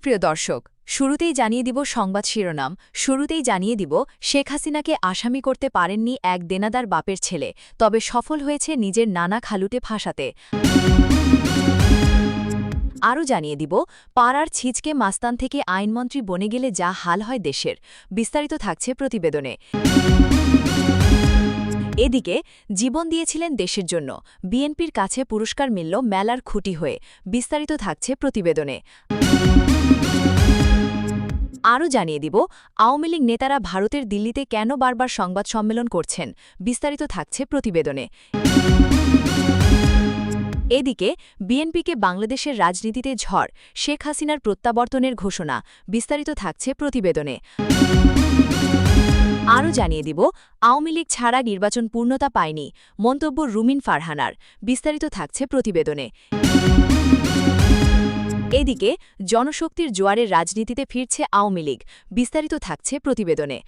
সুপ্রিয় দর্শক, শুরুতেই জানিয়ে দিব সংবাদ শিরোনাম। শুরুতেই জানিয়ে দিব শেখ হাসিনাকে আসামি করতে পারেননি এক দেনাদার বাপের ছেলে, তবে সফল হয়েছে নিজের নানা খালুটে ফাঁসাতে। আরও জানিয়ে দিব পাড়ার ছিচকে মাস্তান থেকে আইনমন্ত্রী বনে গেলে যা হাল হয় দেশের। বিস্তারিত থাকছে প্রতিবেদনে। এদিকে জীবন দিয়েছিলেন দেশের জন্য, বিএনপির কাছে পুরস্কার মিলল মেলার খুঁটি হয়ে। বিস্তারিত থাকছে প্রতিবেদনে। আরও জানিয়ে দিব আওয়ামী লীগ নেতারা ভারতের দিল্লিতে কেন বারবার সংবাদ সম্মেলন করছেন। বিস্তারিত থাকছে প্রতিবেদনে। এদিকে বিএনপিকে বাংলাদেশের রাজনীতিতে ঝড়, শেখ হাসিনার প্রত্যাবর্তনের ঘোষণা। বিস্তারিত থাকছে প্রতিবেদনে। আরও জানিয়ে দিব আওয়ামী লীগ ছাড়া নির্বাচন পূর্ণতা পায়নি, মন্তব্য রুমিন ফারহানার। বিস্তারিত থাকছে প্রতিবেদনে। এদিকে জনশক্তির জোয়ারের রাজনীতিতে ফিরছে আওয়ামী লীগ। বিস্তারিত থাকছে প্রতিবেদনে।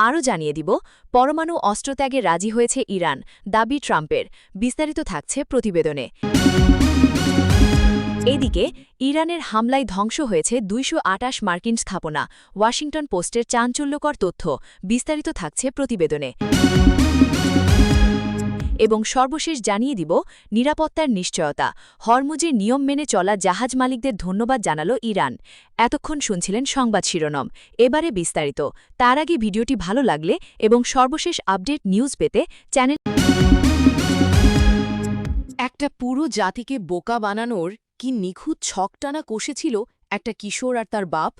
আরও জানিয়ে দিব পরমাণু অস্ত্রত্যাগে রাজি হয়েছে ইরান, দাবি ট্রাম্পের। বিস্তারিত থাকছে প্রতিবেদনে। এদিকে ইরানের হামলায় ধ্বংস হয়েছে ২২৮ মার্কিন স্থাপনা, ওয়াশিংটন পোস্টের চাঞ্চল্যকর তথ্য। বিস্তারিত থাকছে প্রতিবেদনে। এবং সর্বশেষ জানিয়ে দিব নিরাপত্তার নিশ্চয়তা, হরমুজের নিয়ম মেনে চলা জাহাজ মালিকদের ধন্যবাদ জানালো ইরান। এতক্ষণ শুনছিলেন সংবাদ শিরোনাম, এবারে বিস্তারিত। তার আগে ভিডিওটি ভালো লাগলে এবং সর্বশেষ আপডেট নিউজ পেতে চ্যানেল। একটা পুরো জাতিকে বোকা বানানোর কি নিখুঁত ছকটানা কষেছিল একটা কিশোর আর তার বাপ।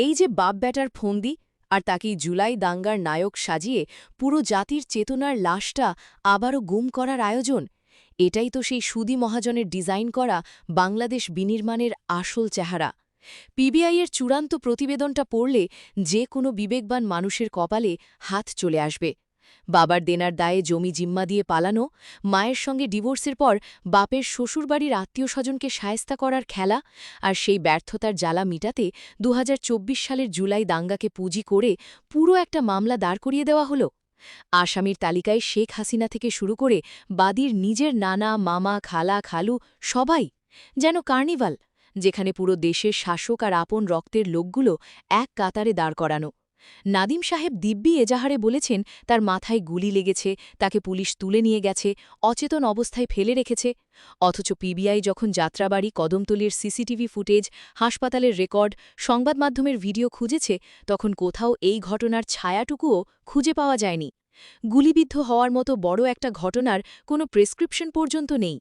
এই যে বাপ ব্যাটার ফন্দি, আর তাকেই জুলাই দাঙ্গার নায়ক সাজিয়ে পুরো জাতির চেতনার লাশটা আবারও গুম করার আয়োজন। এটাই তো সেই সুদি মহাজনের ডিজাইন করা বাংলাদেশ বিনির্মাণের আসল চেহারা। পিবিআইয়ের চূড়ান্ত প্রতিবেদনটা পড়লে যে কোনো বিবেকবান মানুষের কপালে হাত চলে আসবে। বাবার দেনার দায়ে জমি জিম্মা দিয়ে পালানো, মায়ের সঙ্গে ডিভোর্সের পর বাপের শ্বশুরবাড়ির আত্মীয়স্বজনকে শায়েস্তা করার খেলা, আর সেই ব্যর্থতার জ্বালা মিটাতে ২০২৪ সালের জুলাই দাঙ্গাকে পুঁজি করে পুরো একটা মামলা দাঁড় করিয়ে দেওয়া হলো। আসামির তালিকায় শেখ হাসিনা থেকে শুরু করে বাদীর নিজের নানা, মামা, খালা, খালু সবাই যেন কার্নিভাল, যেখানে পুরো দেশের শাসক আর আপন রক্তের লোকগুলো এক কাতারে দাঁড় করানো। নাদিম সাহেব দিব্যি এজাহারে বলেছেন তার মাথায় গুলি লেগেছে, তাকে পুলিশ তুলে নিয়ে গেছে, অচেতন অবস্থায় ফেলে রেখেছে। অথচ পিবিআই যখন যাত্রাবাড়ি, কদমতলীর সিসিটিভি ফুটেজ, হাসপাতালের রেকর্ড, সংবাদ মাধ্যমের ভিডিও খুঁজেছে, তখন কোথাও এই ঘটনার ছায়াটুকুও খুঁজে পাওয়া যায়নি। গুলিবিদ্ধ হওয়ার মতো বড় একটা ঘটনার কোনো প্রেসক্রিপশন পর্যন্ত নেই।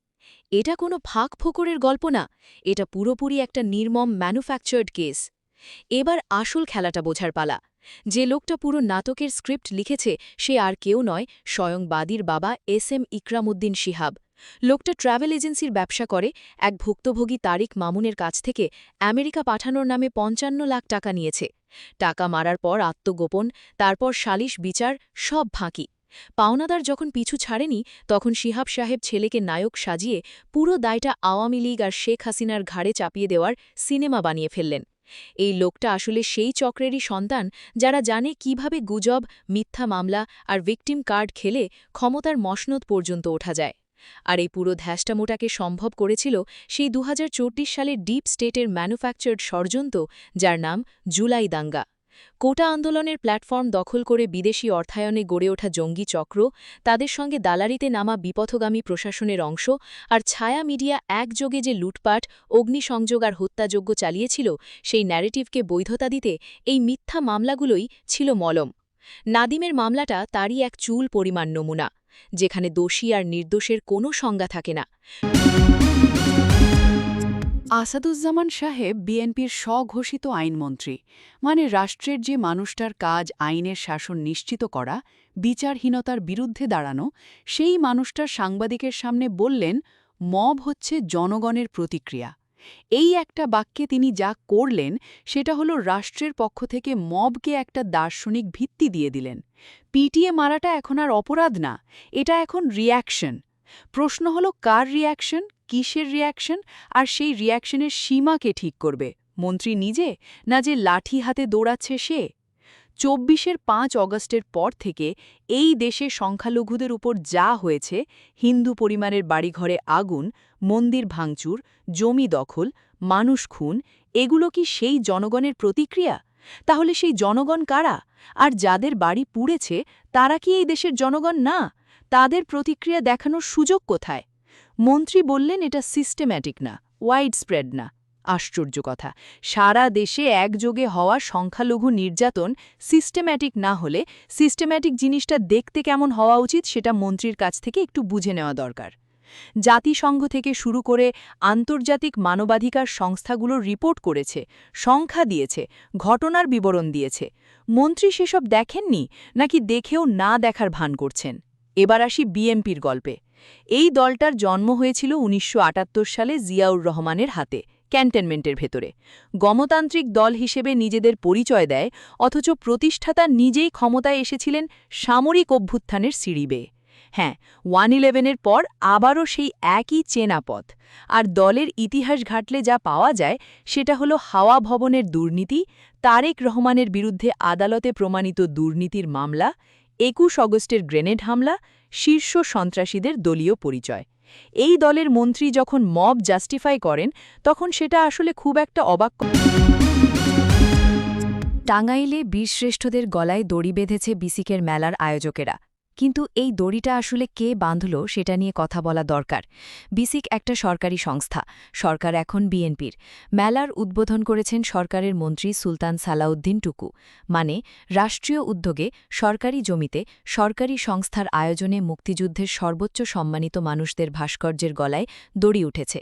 এটা কোনো ফাঁক ফোকরের গল্প না, এটা পুরোপুরি একটা নির্মম ম্যানুফ্যাকচার্ড কেস। এবার আসল খেলাটা বোঝার পালা। যে লোকটা পুরো নাটকের স্ক্রিপ্ট লিখেছে সে আর কেউ নয়, স্বয়ং বাদীর বাবা SM ইকরামউদ্দিন শিহাব। লোকটা ট্রাভেল এজেন্সির ব্যবসা করে, এক ভুক্তভোগী তারিক মামুনের কাছ থেকে আমেরিকা পাঠানোর নামে ৫৫ লাখ টাকা নিয়েছে। টাকা মারার পর আত্মগোপন, তারপর সালিশ বিচার, সব ফাঁকি। পাওনাদার যখন পিছু ছাড়েনি, তখন শিহাব সাহেব ছেলেকে নায়ক সাজিয়ে পুরো দায়টা আওয়ামী লীগ আর শেখ হাসিনার ঘাড়ে চাপিয়ে দেওয়ার সিনেমা বানিয়ে ফেললেন। এই লোকটা আসলে সেই চক্রেরই সন্তান যারা জানে কিভাবে গুজব, মিথ্যা মামলা আর ভিকটিম কার্ড খেলে ক্ষমতার মসনদ পর্যন্ত ওঠা যায়। আর এই পুরো ধ্যাসটামোটাকে সম্ভব করেছিল সেই ২০৩৪ সালের ডিপ স্টেটের ম্যানুফ্যাকচার্ড ষড়যন্ত্র, যার নাম জুলাই দাঙ্গা। কোটা আন্দোলনের প্ল্যাটফর্ম দখল করে বিদেশি অর্থায়নে গড়ে ওঠা জঙ্গি চক্র, তাদের সঙ্গে দালালিতে নামা বিপথগামী প্রশাসনের অংশ, আর ছায়া মিডিয়া একযোগে যে লুটপাট, অগ্নিসংযোগ আর হত্যাযজ্ঞ চালিয়েছিল, সেই ন্যারেটিভকে বৈধতা দিতে এই মিথ্যা মামলাগুলোই ছিল মলম। নাদিমের মামলাটা তারই এক চুল পরিমাণ নমুনা, যেখানে দোষী আর নির্দোষের কোনো সংজ্ঞা থাকে না। আসাদুজ্জামান সাহেব বিএনপির স্বঘোষিত আইনমন্ত্রী, মানে রাষ্ট্রের যে মানুষটার কাজ আইনের শাসন নিশ্চিত করা, বিচারহীনতার বিরুদ্ধে দাঁড়ানো, সেই মানুষটার সাংবাদিকের সামনে বললেন মব হচ্ছে জনগণের প্রতিক্রিয়া। এই একটা বাক্যে তিনি যা করলেন সেটা হলো রাষ্ট্রের পক্ষ থেকে মবকে একটা দার্শনিক ভিত্তি দিয়ে দিলেন। পিটিয়ে মারাটা এখন আর অপরাধ না, এটা এখন রিঅ্যাকশন। প্রশ্ন হলো কার রিঅ্যাকশন, কিসের রিঅ্যাকশন, আর সেই রিঅ্যাকশনের সীমা কে ঠিক করবে? মন্ত্রী নিজে, না যে লাঠি হাতে দৌড়াচ্ছে সে? ২৪ অগস্টের পর থেকে এই দেশে সংখ্যালঘুদের উপর যা হয়েছে, হিন্দু পরিবারের বাড়িঘরে আগুন, মন্দির ভাঙচুর, জমি দখল, মানুষ খুন, এগুলো কি সেই জনগণের প্রতিক্রিয়া? তাহলে সেই জনগণ কারা? আর যাদের বাড়ি পুড়েছে তারা কি এই দেশের জনগণ না? তাদের প্রতিক্রিয়া দেখানোর সুযোগ কোথায়? মন্ত্রী বললেন এটা সিস্টেম্যাটিক না, ওয়াইড স্প্রেড না। আশ্চর্য কথা, সারা দেশে একযোগে হওয়া সংখ্যালঘু নির্যাতন সিস্টেম্যাটিক না হলে সিস্টেম্যাটিক জিনিসটা দেখতে কেমন হওয়া উচিত সেটা মন্ত্রীর কাছ থেকে একটু বুঝে নেওয়া দরকার। জাতিসংঘ থেকে শুরু করে আন্তর্জাতিক মানবাধিকার সংস্থাগুলো রিপোর্ট করেছে, সংখ্যা দিয়েছে, ঘটনার বিবরণ দিয়েছে। মন্ত্রী সেসব দেখেননি নাকি দেখেও না দেখার ভান করছেন? এবার আসি বিএনপির গল্পে। এই দলটার জন্ম হয়েছিল ১৯৭৮ সালে জিয়াউর রহমানের হাতে, ক্যান্টনমেন্টের ভেতরে। গণতান্ত্রিক দল হিসেবে নিজেদের পরিচয় দেয়, অথচ প্রতিষ্ঠাতা নিজেই ক্ষমতায় এসেছিলেন সামরিক অভ্যুত্থানের সিঁড়ি বেয়ে। হ্যাঁ, 1/11-এর পর আবারও সেই একই চেনা পথ। আর দলের ইতিহাস ঘাটলে যা পাওয়া যায় সেটা হলো হাওয়া ভবনের দুর্নীতি, তারেক রহমানের বিরুদ্ধে আদালতে প্রমাণিত দুর্নীতির মামলা, ২১ অগস্টের গ্রেনেড হামলা, শীর্ষ সন্ত্রাসীদের দলীয় পরিচয়। এই দলের মন্ত্রী যখন মব জাস্টিফাই করেন তখন সেটা আসলে খুব একটা অবাক। টাঙ্গাইলে বীরশ্রেষ্ঠদের গলায় দড়ি বেঁধেছে বিসিকের মেলার আয়োজকেরা। কিন্তু এই দড়িটা আসলে কে বাঁধল সেটা নিয়ে কথা বলা দরকার। বিসিক একটা সরকারি সংস্থা, সরকার এখন বিএনপির। মেলার উদ্বোধন করেছেন সরকারের মন্ত্রী সুলতান সালাউদ্দিন টুকু। মানে রাষ্ট্রীয় উদ্যোগে সরকারি জমিতে সরকারি সংস্থার আয়োজনে মুক্তিযুদ্ধের সর্বোচ্চ সম্মানিত মানুষদের ভাস্কর্যের গলায় দড়ি উঠেছে।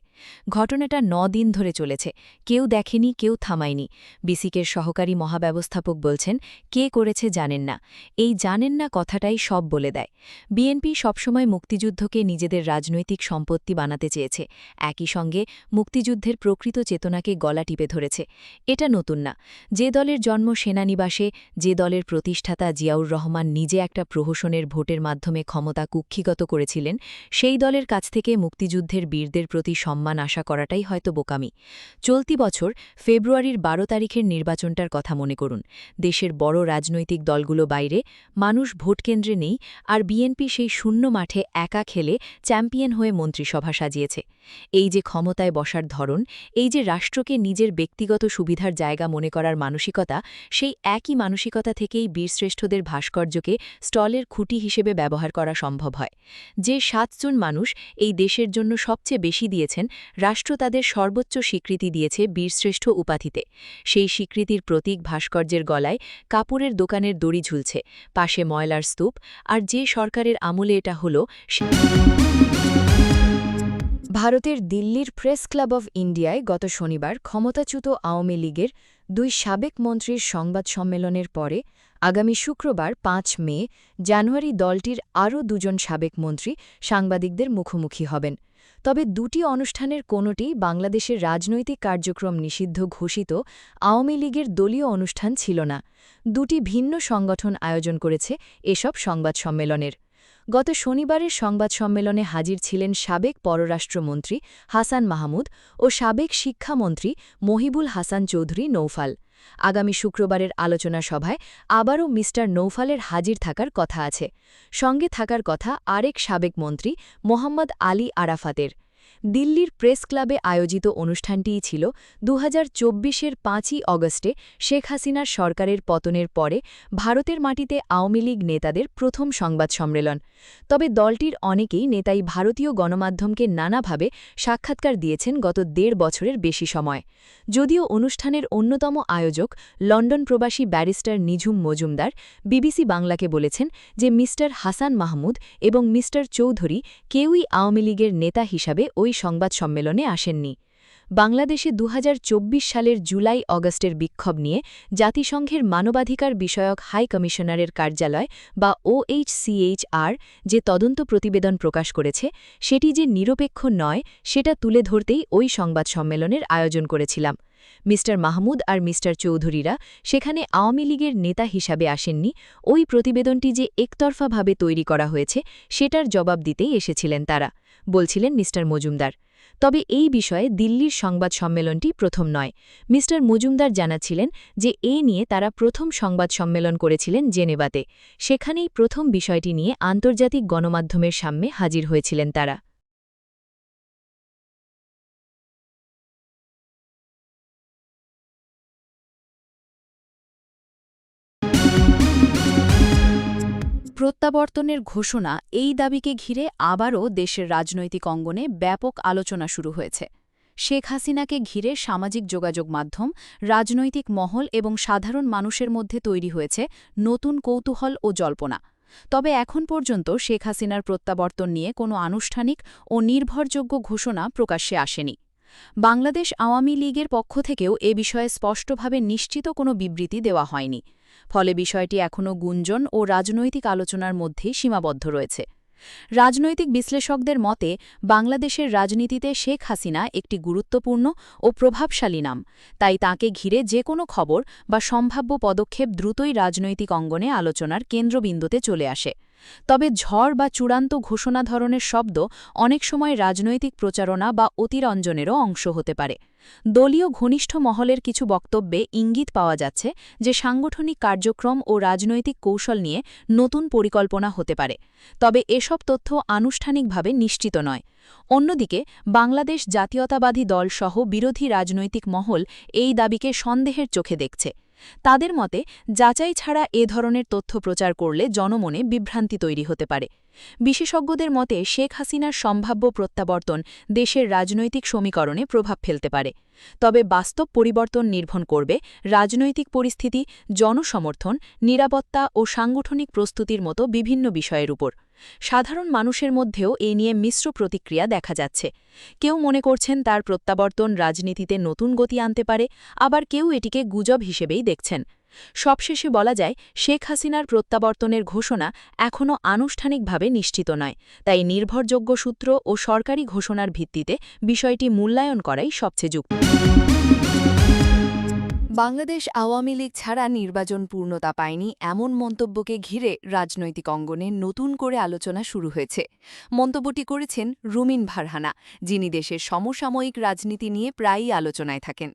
ঘটনাটা ৯ দিন ধরে চলেছে, কেউ দেখেনি, কেউ থামায়নি। বিসিকের সহকারী মহাব্যবস্থাপক বলছেন, কে করেছে জানেন না। এই জানেন না কথাটাই সব বলে দেয়। বিএনপি সবসময় মুক্তিযুদ্ধকে নিজেদের রাজনৈতিক সম্পত্তি বানাতে চেয়েছে, একই সঙ্গে মুক্তিযুদ্ধের প্রকৃত চেতনাকে গলা টিপে ধরেছে। এটা নতুন না। যে দলের জন্ম সেনানিবাসে, যে দলের প্রতিষ্ঠাতা জিয়াউর রহমান নিজে একটা প্রহসনের ভোটের মাধ্যমে ক্ষমতা কুক্ষিগত করেছিলেন, সেই দলের কাছ থেকে মুক্তিযুদ্ধের বীরদের প্রতি সম্মান আশা করাটাই হয়তো বোকামি। চলতি বছর ফেব্রুয়ারির ১২ তারিখের নির্বাচনটার কথা মনে করুন। দেশের বড় রাজনৈতিক দলগুলো বাইরে, মানুষ ভোটকেন্দ্রে নেই, আর বিএনপি সেই শূন্য মাঠে একা খেলে চ্যাম্পিয়ন হয়ে মন্ত্রিসভা সাজিয়েছে। এই যে ক্ষমতায় বসার ধরন, এই যে রাষ্ট্রকে নিজের ব্যক্তিগত সুবিধার জায়গা মনে করার মানসিকতা, সেই একই মানসিকতা থেকেই বীরশ্রেষ্ঠদের ভাস্কর্যকে স্টলের খুঁটি হিসেবে ব্যবহার করা সম্ভব হয়। যে ৭ জন মানুষ এই দেশের জন্য সবচেয়ে বেশি দিয়েছেন, রাষ্ট্র তাদের সর্বোচ্চ স্বীকৃতি দিয়েছে বীরশ্রেষ্ঠ উপাধিতে। সেই স্বীকৃতির প্রতীক ভাস্কর্যের গলায় কাপড়ের দোকানের দড়ি ঝুলছে, পাশে ময়লার স্তূপ। আর যে সরকারের আমলে এটা হল, ভারতের দিল্লির প্রেস ক্লাব অব ইন্ডিয়ায় গত শনিবার ক্ষমতাচ্যুত আওয়ামী লীগের ২ সাবেক মন্ত্রীর সংবাদ সম্মেলনের পরে আগামী শুক্রবার ৫ মে জানুয়ারি দলটির আরও ২ জন সাবেক মন্ত্রী সাংবাদিকদের মুখোমুখি হবেন। তবে দুটি অনুষ্ঠানের কোনোটি বাংলাদেশের রাজনৈতিক কার্যক্রম নিষিদ্ধ ঘোষিত আওয়ামী লীগের দলীয় অনুষ্ঠান ছিল না। দুটি ভিন্ন সংগঠন আয়োজন করেছে এসব সংবাদ সম্মেলনের। গত শনিবারের সংবাদ সম্মেলনে হাজির ছিলেন সাবেক পররাষ্ট্রমন্ত্রী হাসান মাহমুদ ও সাবেক শিক্ষামন্ত্রী মহিবুল হাসান চৌধুরী নৌফাল। আগামী শুক্রবারের আলোচনা সভায় আবারও মিস্টার নৌফালের হাজির থাকার কথা আছে। সঙ্গে থাকার কথা আরেক সাবেক মন্ত্রী মোহাম্মদ আলী আরাফাতের। দিল্লির প্রেস ক্লাবে আয়োজিত অনুষ্ঠানটিই ছিল ২০২৪-এর ৫ই অগস্টে শেখ হাসিনার সরকারের পতনের পরে ভারতের মাটিতে আওয়ামী লীগ নেতাদের প্রথম সংবাদ সম্মেলন। তবে দলটির অনেকেই নেতাই ভারতীয় গণমাধ্যমকে নানাভাবে সাক্ষাৎকার দিয়েছেন গত ১.৫ বছরের বেশি সময়। যদিও অনুষ্ঠানের অন্যতম আয়োজক লন্ডন প্রবাসী ব্যারিস্টার নিঝুম মজুমদার বিবিসি বাংলাকে বলেছেন যে মিস্টার হাসান মাহমুদ এবং মিস্টার চৌধুরী কেউই আওয়ামী লীগের নেতা হিসাবে ওই সংবাদ সম্মেলনে আসেননি। বাংলাদেশে ২০২৪ সালের জুলাই-অগস্টের বিক্ষোভ নিয়ে জাতিসংঘের মানবাধিকার বিষয়ক হাই কমিশনারের কার্যালয় বা OHCHR যে তদন্ত প্রতিবেদন প্রকাশ করেছে, সেটি যে নিরপেক্ষ নয় সেটা তুলে ধরতেই ওই সংবাদ সম্মেলনের আয়োজন করেছিলাম। মিস্টার মাহমুদ আর মিস্টার চৌধুরীরা সেখানে আওয়ামী লীগের নেতা হিসাবে আসেননি, ওই প্রতিবেদনটি যে একতরফাভাবে তৈরি করা হয়েছে সেটার জবাব দিতেই এসেছিলেন তারা, বলছিলেন মিস্টার মজুমদার। তবে এই বিষয়ে দিল্লির সংবাদ সম্মেলনটি প্রথম নয়। মি. মজুমদার জানাচ্ছিলেন যে এ নিয়ে তারা প্রথম সংবাদ সম্মেলন করেছিলেন জেনেভাতে। সেখানেই প্রথম বিষয়টি নিয়ে আন্তর্জাতিক গণমাধ্যমের সামনে হাজির হয়েছিলেন তারা। প্রত্যাবর্তনের ঘোষণা এই দাবিকে ঘিরে আবারও দেশের রাজনৈতিক অঙ্গনে ব্যাপক আলোচনা শুরু হয়েছে। শেখ হাসিনাকে ঘিরে সামাজিক যোগাযোগ মাধ্যম, রাজনৈতিক মহল এবং সাধারণ মানুষের মধ্যে তৈরি হয়েছে নতুন কৌতূহল ও জল্পনা। তবে এখন পর্যন্ত শেখ হাসিনার প্রত্যাবর্তন নিয়ে কোনো আনুষ্ঠানিক ও নির্ভরযোগ্য ঘোষণা প্রকাশ্যে আসেনি। বাংলাদেশ আওয়ামী লীগের পক্ষ থেকেও এ বিষয়ে স্পষ্টভাবে নিশ্চিত কোনো বিবৃতি দেওয়া হয়নি। ফলে বিষয়টি এখনও গুঞ্জন ও রাজনৈতিক আলোচনার মধ্যেই সীমাবদ্ধ রয়েছে। রাজনৈতিক বিশ্লেষকদের মতে বাংলাদেশের রাজনীতিতে শেখ হাসিনা একটি গুরুত্বপূর্ণ ও প্রভাবশালী নাম, তাই তাকে ঘিরে যে কোনো খবর বা সম্ভাব্য পদক্ষেপ দ্রুতই রাজনৈতিক অঙ্গনে আলোচনার কেন্দ্রবিন্দুতে চলে আসে। তবে ঝড় বা চূড়ান্ত ঘোষণা ধরনের শব্দ অনেক সময় রাজনৈতিক প্রচারণা বা অতিরঞ্জনেরও অংশ হতে পারে। দলীয় ঘনিষ্ঠ মহলের কিছু বক্তব্যে ইঙ্গিত পাওয়া যাচ্ছে যে সাংগঠনিক কার্যক্রম ও রাজনৈতিক কৌশল নিয়ে নতুন পরিকল্পনা হতে পারে, তবে এসব তথ্য আনুষ্ঠানিকভাবে নিশ্চিত নয়। অন্যদিকে বাংলাদেশ জাতীয়তাবাদী দলসহ বিরোধী রাজনৈতিক মহল এই দাবিকে সন্দেহের চোখে দেখছে। তাদের মতে যাচাই ছাড়া এ ধরনের তথ্য প্রচার করলে জনমনে বিভ্রান্তি তৈরি হতে পারে। বিশেষজ্ঞদের মতে শেখ হাসিনার সম্ভাব্য প্রত্যাবর্তন দেশের রাজনৈতিক সমীকরণে প্রভাব ফেলতে পারে, তবে বাস্তব পরিবর্তন নির্ভর করবে রাজনৈতিক পরিস্থিতি, জনসমর্থন, নিরাপত্তা ও সাংগঠনিক প্রস্তুতির মতো বিভিন্ন বিষয়ের উপর। সাধারণ মানুষের মধ্যেও এ নিয়ে মিশ্র প্রতিক্রিয়া দেখা যাচ্ছে। কেউ মনে করছেন তার প্রত্যাবর্তন রাজনীতিতে নতুন গতি আনতে পারে, আবার কেউ এটিকে গুজব হিসেবেই দেখছেন। সবশেষে বলা যায় শেখ হাসিনার প্রত্যাবর্তনের ঘোষণা এখনও আনুষ্ঠানিকভাবে নিশ্চিত নয়, তাই নির্ভরযোগ্য সূত্র ও সরকারি ঘোষণার ভিত্তিতে বিষয়টি মূল্যায়ন করাই সবচেয়ে যুক্ত। বাংলাদেশ আওয়ামী লীগ ছাড়া নির্বাচন পূর্ণতা পায়নি এমন মন্তব্যকে ঘিরে রাজনৈতিক অঙ্গনে নতুন করে আলোচনা শুরু হয়েছে। মন্তব্যটি করেছেন রুমিন ভারহানা, যিনি দেশের সমসাময়িক রাজনীতি নিয়ে প্রায়ই আলোচনায় থাকেন।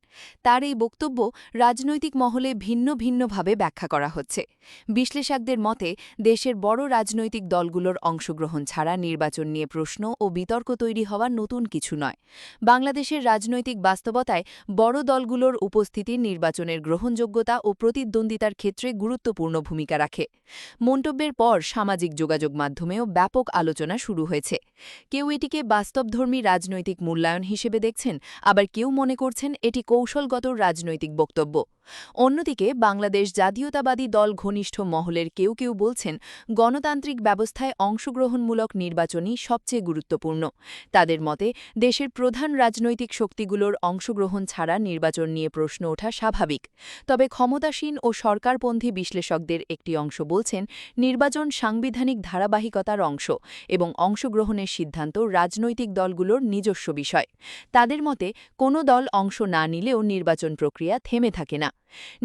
তার এই বক্তব্য রাজনৈতিক মহলে ভিন্ন ভিন্নভাবে ব্যাখ্যা করা হচ্ছে। বিশ্লেষকদের মতে দেশের বড় রাজনৈতিক দলগুলোর অংশগ্রহণ ছাড়া নির্বাচন নিয়ে প্রশ্ন ও বিতর্ক তৈরি হওয়া নতুন কিছু নয়। বাংলাদেশের রাজনৈতিক বাস্তবতায় বড় দলগুলোর উপস্থিতি নির্বাচনের গ্রহণযোগ্যতা ও প্রতিদ্বন্দ্বিতার ক্ষেত্রে গুরুত্বপূর্ণ ভূমিকা রাখে। মন্তব্যের পর সামাজিক যোগাযোগ মাধ্যমেও ব্যাপক আলোচনা শুরু হয়েছে। কেউ এটিকে বাস্তবধর্মী রাজনৈতিক মূল্যায়ন হিসেবে দেখছেন, আবার কেউ মনে করছেন এটি কৌশলগত রাজনৈতিক বক্তব্য। অন্যদিকে বাংলাদেশ জাতীয়তাবাদী দল ঘনিষ্ঠ মহলের কেউ কেউ বলছেন গণতান্ত্রিক ব্যবস্থায় অংশগ্রহণমূলক নির্বাচনই সবচেয়ে গুরুত্বপূর্ণ। তাদের মতে দেশের প্রধান রাজনৈতিক শক্তিগুলোর অংশগ্রহণ ছাড়া নির্বাচন নিয়ে প্রশ্ন ওঠা স্বাভাবিক। তবে ক্ষমতাসীন ও সরকারপন্থী বিশ্লেষকদের একটি অংশ বলছেন নির্বাচন সাংবিধানিক ধারাবাহিকতার অংশ এবং অংশগ্রহণের সিদ্ধান্ত রাজনৈতিক দলগুলোর নিজস্ব বিষয়। তাদের মতে কোনো দল অংশ না নিলেও নির্বাচন প্রক্রিয়া থেমে থাকে না।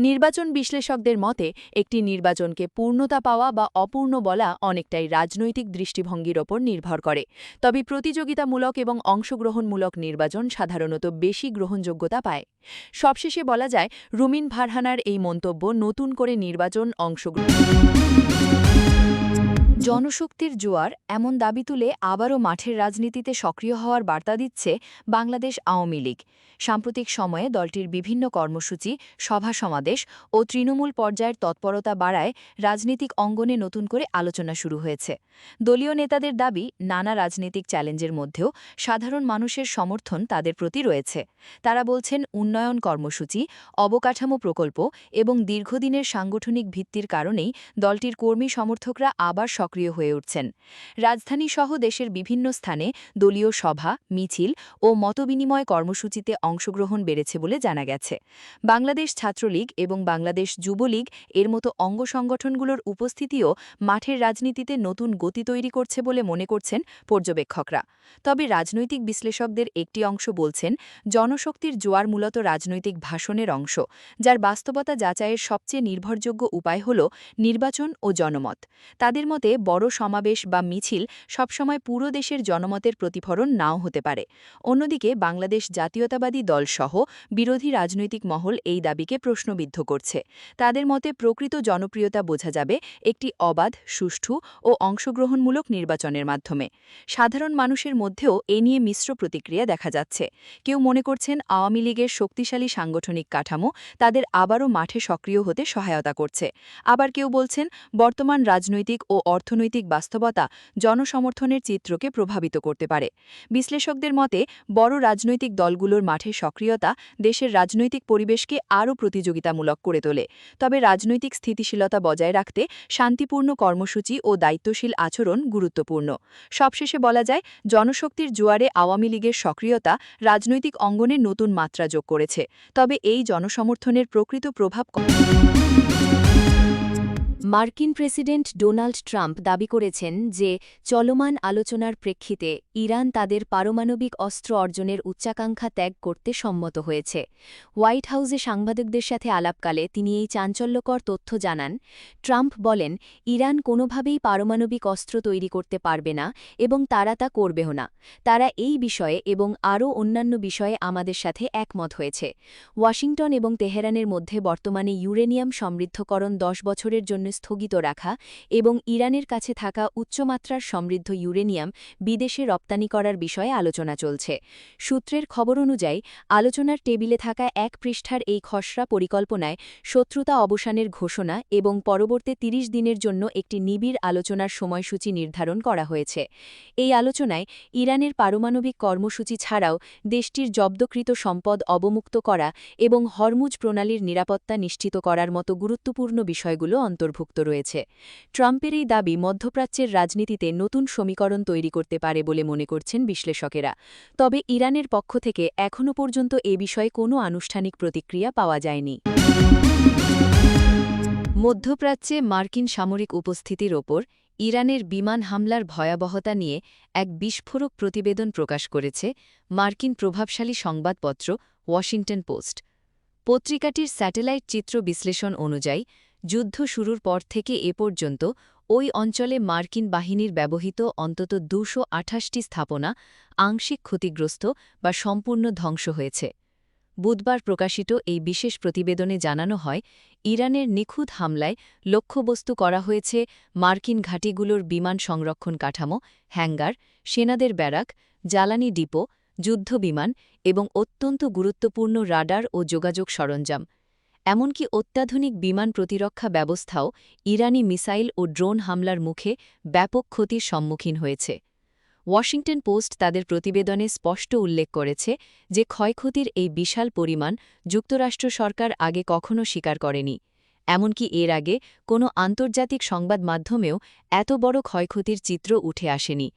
নির্বাচন বিশ্লেষকদের মতে একটি নির্বাচনকে পূর্ণতা পাওয়া বা অপূর্ণ বলা অনেকটাই রাজনৈতিক দৃষ্টিভঙ্গির ওপর নির্ভর করে, তবে প্রতিযোগিতামূলক এবং অংশগ্রহণমূলক নির্বাচন সাধারণত বেশি গ্রহণযোগ্যতা পায়। সবশেষে বলা যায় রুমিন ভারহানার এই মন্তব্য নতুন করে নির্বাচন অংশগ্রহণ জনশক্তির জোয়ার এমন দাবি তুলে আবারও মাঠের রাজনীতিতে সক্রিয় হওয়ার বার্তা দিচ্ছে বাংলাদেশ আওয়ামী লীগ। সাম্প্রতিক সময়ে দলটির বিভিন্ন কর্মসূচি, সভা সমাবেশ ও তৃণমূল পর্যায়ের তৎপরতা বাড়ায় রাজনীতিক অঙ্গনে নতুন করে আলোচনা শুরু হয়েছে। দলীয় নেতাদের দাবি নানা রাজনৈতিক চ্যালেঞ্জের মধ্যেও সাধারণ মানুষের সমর্থন তাদের প্রতি রয়েছে। তারা বলছেন উন্নয়ন কর্মসূচি, অবকাঠামো প্রকল্প এবং দীর্ঘদিনের সাংগঠনিক ভিত্তির কারণেই দলটির কর্মী সমর্থকরা আবার সক্রিয় হয়ে উঠছেন। রাজধানীসহ দেশের বিভিন্ন স্থানে দলীয় সভা, মিছিল ও মতবিনিময় কর্মসূচিতে অংশগ্রহণ বেড়েছে বলে জানা গেছে। বাংলাদেশ ছাত্রলীগ এবং বাংলাদেশ যুবলীগ এর মতো অঙ্গ সংগঠনগুলোর উপস্থিতিও মাঠের রাজনীতিতে নতুন গতি তৈরি করছে বলে মনে করছেন পর্যবেক্ষকরা। তবে রাজনৈতিক বিশ্লেষকদের একটি অংশ বলছেন জনশক্তির জোয়ার মূলত রাজনৈতিক ভাষণের অংশ, যার বাস্তবতা যাচাইয়ের সবচেয়ে নির্ভরযোগ্য উপায় হল নির্বাচন ও জনমত। তাদের মতে বড় সমাবেশ বা মিছিল সবসময় পুরো দেশের জনমতের প্রতিফলন নাও হতে পারে। অন্যদিকে বাংলাদেশ জাতীয়তাবাদী দলসহ বিরোধী রাজনৈতিক মহল এই দাবিকে প্রশ্নবিদ্ধ করছে। তাদের মতে প্রকৃত জনপ্রিয়তা বোঝা যাবে একটি অবাধ, সুষ্ঠু ও অংশগ্রহণমূলক নির্বাচনের মাধ্যমে। সাধারণ মানুষের মধ্যেও এ নিয়ে মিশ্র প্রতিক্রিয়া দেখা যাচ্ছে। কেউ মনে করছেন আওয়ামী লীগের শক্তিশালী সাংগঠনিক কাঠামো তাদের আবারও মাঠে সক্রিয় হতে সহায়তা করছে। আবার কেউ বলছেন বর্তমান রাজনৈতিক ও অর্থনৈতিক বাস্তবতা জনসমর্থনের চিত্রকে প্রভাবিত করতে পারে। বিশ্লেষকদের মতে বড় রাজনৈতিক দলগুলোর মাঠে সক্রিয়তা দেশের রাজনৈতিক পরিবেশকে আরও প্রতিযোগিতামূলক করে তোলে। তবে রাজনৈতিক স্থিতিশীলতা বজায় রাখতে শান্তিপূর্ণ কর্মসূচি ও দায়িত্বশীল আচরণ গুরুত্বপূর্ণ। সবশেষে বলা যায় জনশক্তির জোয়ারে আওয়ামী লীগের সক্রিয়তা রাজনৈতিক অঙ্গনে নতুন মাত্রা যোগ করেছে। তবে এই জনসমর্থনের প্রকৃত প্রভাব মার্কিন প্রেসিডেন্ট ডোনাল্ড ট্রাম্প দাবি করেছেন যে চলমান আলোচনার প্রেক্ষিতে ইরান তাদের পারমাণবিক অস্ত্র অর্জনের উচ্চাকাঙ্ক্ষা ত্যাগ করতে সম্মত হয়েছে। হোয়াইট হাউসে সাংবাদিকদের সাথে আলাপকালে তিনি এই চাঞ্চল্যকর তথ্য জানান। ট্রাম্প বলেন, ইরান কোনোভাবেই পারমাণবিক অস্ত্র তৈরি করতে পারবে না এবং তারা তা করবেও না। তারা এই বিষয়ে এবং আরও অন্যান্য বিষয়ে আমাদের সাথে একমত হয়েছে। ওয়াশিংটন এবং তেহরানের মধ্যে বর্তমানে ইউরেনিয়াম সমৃদ্ধকরণ 10 বছরের জন্য স্থগিত রাখা এবং ইরানের কাছে থাকা উচ্চমাত্রার সমৃদ্ধ ইউরেনিয়াম বিদেশে রপ্তানি করার বিষয়ে আলোচনা চলছে। সূত্রের খবর অনুযায়ী আলোচনার টেবিলে থাকা 1 পৃষ্ঠার এই খসড়া পরিকল্পনায় শত্রুতা অবসানের ঘোষণা এবং পরবর্তী 30 দিনের জন্য একটি নিবিড় আলোচনার সময়সূচি নির্ধারণ করা হয়েছে। এই আলোচনায় ইরানের পারমাণবিক কর্মসূচি ছাড়াও দেশটির জব্দকৃত সম্পদ অবমুক্ত করা এবং হরমুজ প্রণালীর নিরাপত্তা নিশ্চিত করার মতো গুরুত্বপূর্ণ বিষয়গুলো অন্তর্ভুক্ত রয়েছে। ট্রাম্পের এই দাবি মধ্যপ্রাচ্যের রাজনীতিতে নতুন সমীকরণ তৈরি করতে পারে বলে মনে করছেন বিশ্লেষকেরা। তবে ইরানের পক্ষ থেকে এখনও পর্যন্ত এ বিষয়ে কোনো আনুষ্ঠানিক প্রতিক্রিয়া পাওয়া যায়নি। মধ্যপ্রাচ্যে মার্কিন সামরিক উপস্থিতির ওপর ইরানের বিমান হামলার ভয়াবহতা নিয়ে এক বিস্ফোরক প্রতিবেদন প্রকাশ করেছে মার্কিন প্রভাবশালী সংবাদপত্র ওয়াশিংটন পোস্ট। পত্রিকাটির স্যাটেলাইট চিত্র বিশ্লেষণ অনুযায়ী যুদ্ধ শুরুর পর থেকে এ পর্যন্ত ওই অঞ্চলে মার্কিন বাহিনীর ব্যবহৃত অন্তত 228টি স্থাপনা আংশিক ক্ষতিগ্রস্ত বা সম্পূর্ণ ধ্বংস হয়েছে। বুধবার প্রকাশিত এই বিশেষ প্রতিবেদনে জানানো হয়, ইরানের নিখুঁত হামলায় লক্ষ্যবস্তু করা হয়েছে মার্কিন ঘাঁটিগুলোর বিমান সংরক্ষণ কাঠামো, হ্যাঙ্গার, সেনাদের ব্যারাক, জ্বালানি ডিপো, যুদ্ধবিমান এবং অত্যন্ত গুরুত্বপূর্ণ রাডার ও যোগাযোগ সরঞ্জাম। এমনকি অত্যাধুনিক বিমান প্রতিরক্ষা ব্যবস্থাও ইরানি মিসাইল ও ড্রোন হামলার মুখে ব্যাপক ক্ষতির সম্মুখীন হয়েছে। ওয়াশিংটন পোস্ট তাদের প্রতিবেদনে স্পষ্ট উল্লেখ করেছে যে ক্ষয়ক্ষতির এই বিশাল পরিমাণ যুক্তরাষ্ট্র সরকার আগে কখনো স্বীকার করেনি। এমনকি এর আগে কোনো আন্তর্জাতিক সংবাদ মাধ্যমেও এত বড় ক্ষয়ক্ষতির চিত্র উঠে আসেনি।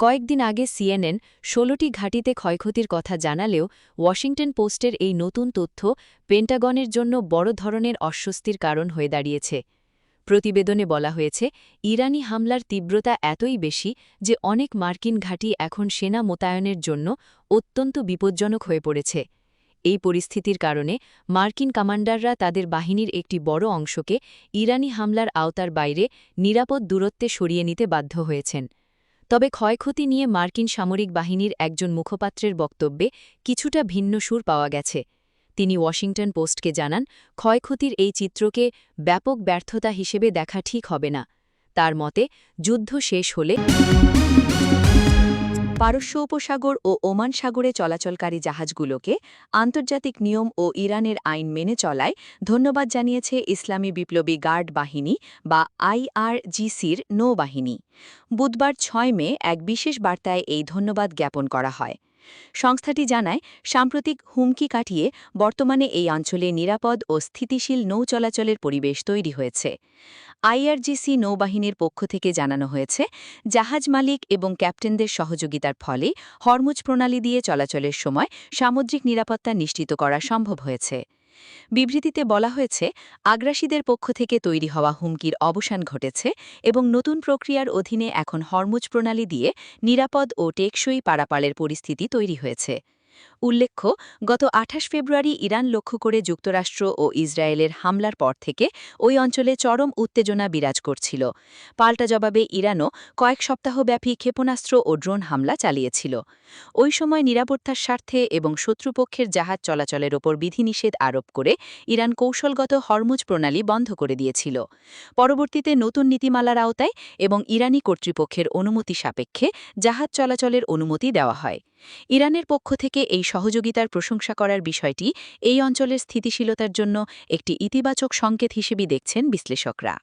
কয়েকদিন আগে সিএনএন 16টি ঘাঁটিতে ক্ষয়ক্ষতির কথা জানালেও ওয়াশিংটন পোস্টের এই নতুন তথ্য পেন্টাগনের জন্য বড় ধরনের অস্বস্তির কারণ হয়ে দাঁড়িয়েছে। প্রতিবেদনে বলা হয়েছে, ইরানি হামলার তীব্রতা এতই বেশি যে অনেক মার্কিন ঘাঁটি এখন সেনা মোতায়েনের জন্য অত্যন্ত বিপজ্জনক হয়ে পড়েছে। এই পরিস্থিতির কারণে মার্কিন কমান্ডাররা তাদের বাহিনীর একটি বড় অংশকে ইরানি হামলার আওতার বাইরে নিরাপদ দূরত্বে সরিয়ে নিতে বাধ্য হয়েছেন। তবে ক্ষয়ক্ষতি নিয়ে মার্কিন সামরিক বাহিনীর একজন মুখপাত্রের বক্তব্যে কিছুটা ভিন্ন সুর পাওয়া গেছে। তিনি ওয়াশিংটন পোস্টকে জানান, ক্ষয়ক্ষতির এই চিত্রকে ব্যাপক ব্যর্থতা হিসেবে দেখা ঠিক হবে না। তার মতে, যুদ্ধ শেষ হলে পারস্য উপসাগর ও ওমান সাগরে চলাচলকারী জাহাজগুলোকে আন্তর্জাতিক নিয়ম ও ইরানের আইন মেনে চলায় ধন্যবাদ জানিয়েছে ইসলামী বিপ্লবী গার্ড বাহিনী বা IRGCর নৌবাহিনী। বুধবার 6 মে এক বিশেষ বার্তায় এই ধন্যবাদ জ্ঞাপন করা হয়। সংস্থাটি জানায়, সাম্প্রতিক হুমকি কাটিয়ে বর্তমানে এই অঞ্চলে নিরাপদ ও স্থিতিশীল নৌ চলাচলের পরিবেশ তৈরি হয়েছে। IRGC নৌবাহিনীর পক্ষ থেকে জানানো হয়েছে, জাহাজ মালিক এবং ক্যাপ্টেনদের সহযোগিতার ফলে হরমুজ প্রণালী দিয়ে চলাচলের সময় সামুদ্রিক নিরাপত্তা নিশ্চিত করা সম্ভব হয়েছে। বিবৃতিতে বলা হয়েছে, আগ্রাসীদের পক্ষ থেকে তৈরি হওয়া হুমকির অবসান ঘটেছে এবং নতুন প্রক্রিয়ার অধীনে এখন হরমুজ প্রণালী দিয়ে নিরাপদ ও টেকসই পারাপারের পরিস্থিতি তৈরি হয়েছে। উল্লেখ্য, গত ২৮ ফেব্রুয়ারি ইরান লক্ষ্য করে যুক্তরাষ্ট্র ও ইসরায়েলের হামলার পর থেকে ওই অঞ্চলে চরম উত্তেজনা বিরাজ করছিল। পাল্টা জবাবে ইরানও কয়েক সপ্তাহব্যাপী ক্ষেপণাস্ত্র ও ড্রোন হামলা চালিয়েছিল। ওই সময় নিরাপত্তার স্বার্থে এবং শত্রুপক্ষের জাহাজ চলাচলের ওপর বিধিনিষেধ আরোপ করে ইরান কৌশলগত হরমুজ প্রণালী বন্ধ করে দিয়েছিল। পরবর্তীতে নতুন নীতিমালার আওতায় এবং ইরানি কর্তৃপক্ষের অনুমতি সাপেক্ষে জাহাজ চলাচলের অনুমতি দেওয়া হয়। ইরানের পক্ষ থেকে এই সহযোগিতার প্রশংসা করার বিষয়টি এই অঞ্চলের স্থিতিশীলতার জন্য একটি ইতিবাচক সংকেত হিসেবে দেখছেন বিশ্লেষকরা।